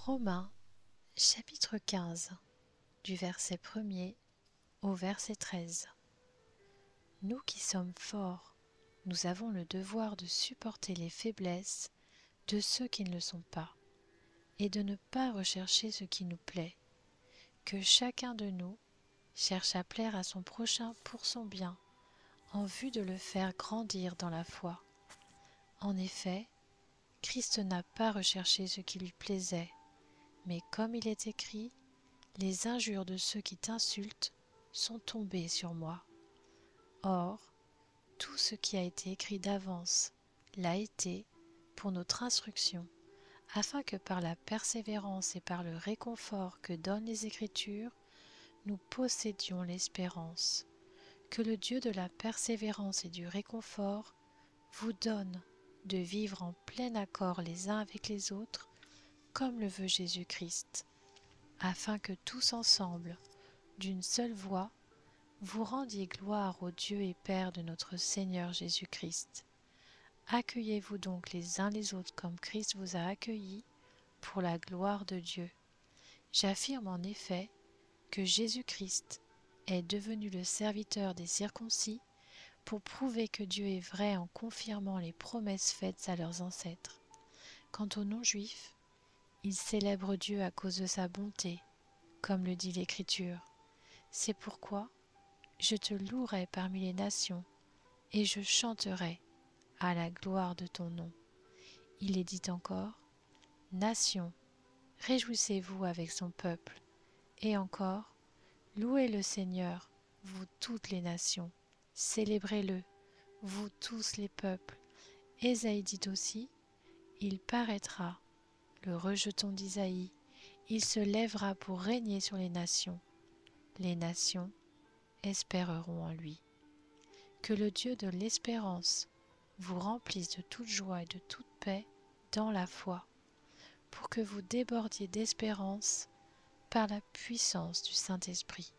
Romains chapitre 15 du verset 1er au verset 13. Nous qui sommes forts, nous avons le devoir de supporter les faiblesses de ceux qui ne le sont pas, et de ne pas rechercher ce qui nous plaît, que chacun de nous cherche à plaire à son prochain pour son bien, en vue de le faire grandir dans la foi. En effet, Christ n'a pas recherché ce qui lui plaisait, mais comme il est écrit, les injures de ceux qui t'insultent sont tombées sur moi. Or, tout ce qui a été écrit d'avance l'a été pour notre instruction, afin que par la persévérance et par le réconfort que donnent les Écritures, nous possédions l'espérance. Que le Dieu de la persévérance et du réconfort vous donne de vivre en plein accord les uns avec les autres, comme le veut Jésus-Christ, afin que tous ensemble, d'une seule voix, vous rendiez gloire au Dieu et Père de notre Seigneur Jésus-Christ. Accueillez-vous donc les uns les autres comme Christ vous a accueillis pour la gloire de Dieu. J'affirme en effet que Jésus-Christ est devenu le serviteur des circoncis pour prouver que Dieu est vrai en confirmant les promesses faites à leurs ancêtres. Quant aux non-juifs, ils célèbrent Dieu à cause de sa bonté, comme le dit l'Écriture. C'est pourquoi je te louerai parmi les nations, et je chanterai à la gloire de ton nom. Il est dit encore, nations, réjouissez-vous avec son peuple, et encore, louez le Seigneur, vous toutes les nations, célébrez-le, vous tous les peuples. Ésaïe dit aussi, il paraîtra, le rejeton d'Isaïe, il se lèvera pour régner sur les nations espéreront en lui. Que le Dieu de l'espérance vous remplisse de toute joie et de toute paix dans la foi, pour que vous débordiez d'espérance par la puissance du Saint-Esprit.